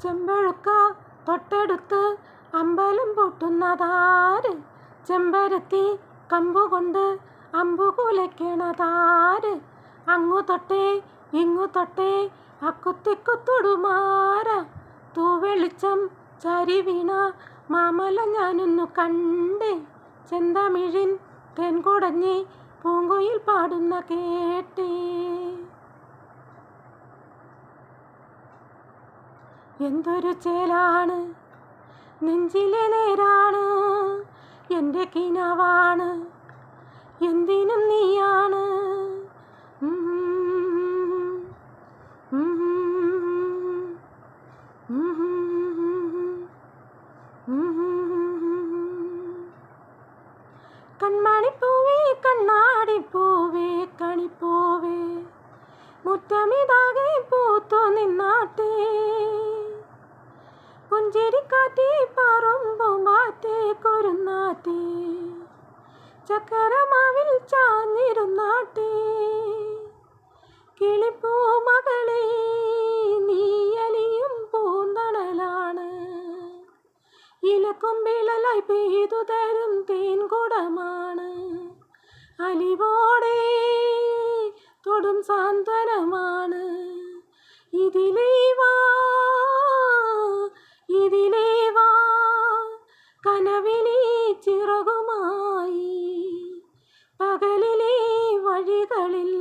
ചെമ്പഴുക്ക തൊട്ടെടുത്ത് അമ്പലം പൂട്ടുന്നതാര്? ചെമ്പരത്തി കമ്പുകൊണ്ട് അമ്പു കുലയ്ക്കണതാര്? അങ്ങു തൊട്ടേ ഇങ്ങു തൊട്ടേ അക്കുത്തിക്കുത്തൊടുമാര. തൂവെളിച്ചം ചരി വീണ മാമല ഞാനൊന്നു കണ്ടേ. ചെന്തമിഴിൻ തേൻകുടഞ്ഞി പൂങ്കുയിൽ പാടുന്ന കേട്ടേ. എന്തൊരു ചേലാണ്, നെഞ്ചിലെ നേരാണ്, എൻ്റെ കിനാവാണ്, എന്തിനും നീയാണ്. കൺമണിപ്പൂവേ കണ്ണാടിപ്പൂവേ കണിപ്പൂവേ, മുറ്റമിതാകെ പൂത്തു നിന്നാട്ടേ. പുഞ്ചിരിക്കാറ്റേ പാറുമ്പൂമ്പാറ്റേ കുരുന്നാറ്റേ, ചക്കരമാവിൽ ചാഞ്ഞിരുന്നാട്ടേ. കിളിപ്പൂ മകളെ നീയലിയും പൂന്തണലാണ്, ഇലക്കൊമ്പിളലായി പെയ്തു തരും തേൻകുടമാണ്. അലിവോടെ തൊടും സാന്ത്വനമാണ്. ഇതിലേ വാ ഇതിലേ വാ, കനവിനെ ചിറകുമായി പകലിലെ വഴികളിൽ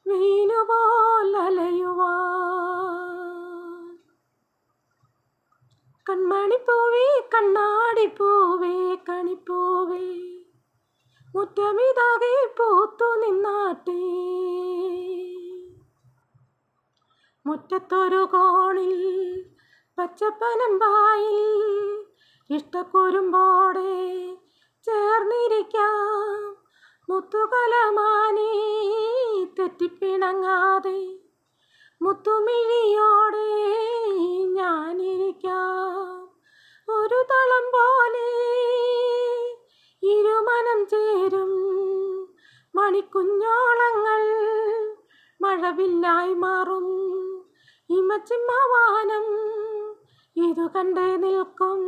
വെയിലുപോൽ അലയുവാൻ. കൺമണിപ്പൂവേ കണ്ണാടിപ്പൂവേ കണിപ്പൂവേ, മുറ്റമിതാകെ പൂത്തു നിന്നാട്ടേ. മുറ്റത്തൊരു കോണിൽ പച്ചപ്പനമ്പായിൽ ഇഷ്ടക്കുരുമ്പോടെ ചേർന്നിരിക്കാം. മുത്തുകലമാനെ തെറ്റിപ്പിണങ്ങാതെ മുത്തുമിഴിയോടെ ഞാനിരിക്കാം. ഒരു തളം പോലെ ഇരുമനം ചേരും മണിക്കുഞ്ഞോളങ്ങൾ മഴവില്ലായി മാറും. ഇമച്ചിമ്മവാനം ഇതു കണ്ടേ നിൽക്കും.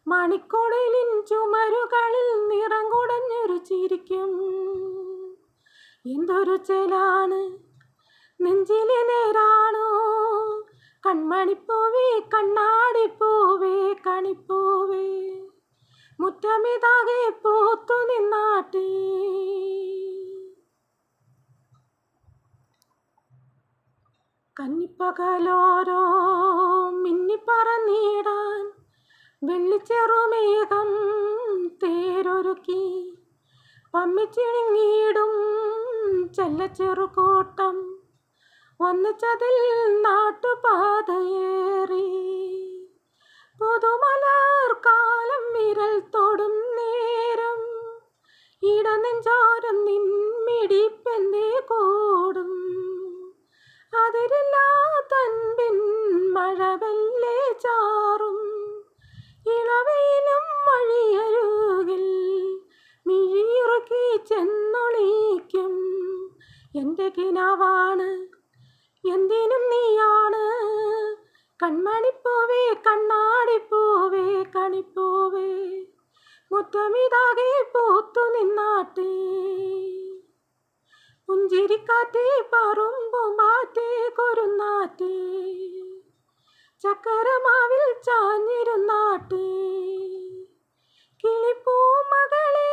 മണിക്കുടലിൻ ചുമരുകളിൽ നിറം കുടഞ്ഞൊരു ചിരിക്കും. എന്തൊരു ചേലാണ്, നെഞ്ചിലെ നേരാണോ, കൺമണിപ്പൂവേ കണ്ണാടിപ്പൂവേ കണിപ്പൂവേ, മുറ്റമിതാകെ പൂത്തു നിന്നാട്ടേ. കന്നിപ്പകലോരോ മിന്നിപ്പറന്നിടാൻ വെള്ളിച്ചെറുമേഘം തേരൊരുക്കി. പമ്മിച്ചിണിങ്ങിടും ചെല്ലച്ചെറുകൂട്ടം ഒന്നിച്ചതിൽ നാട്ടുപാതയേറി. പുതുമലർ കാലം വിരൽ തൊടും നേരം ഇടനെഞ്ചോരം നിൻമിടിപ്പെന്തേ കൂടും. അതിരില്ലാ തൻപിൻ മഴവെല്ലേ ചാറും. ഇളവയിലും വഴിയരുകിൽ മിഴിയുറുക്കി ചെന്നൊളിക്കും. എൻ്റെ കിനാവാണ്, എന്തിനും നീയാണ്. കൺമണിപ്പൂവേ കണ്ണാടിപ്പൂവേ കണിപ്പൂവേ, മുറ്റമിതാകെ പൂത്തു നിന്നാട്ടേ. പുഞ്ചിരിക്കാറ്റേ പാറുമ്പൂമ്പാറ്റേ കുരുന്നാറ്റേ, ചക്കരമാവിൽ ചാഞ്ഞിരുന്നാട്ടേ. കിളിപ്പൂ മകളേ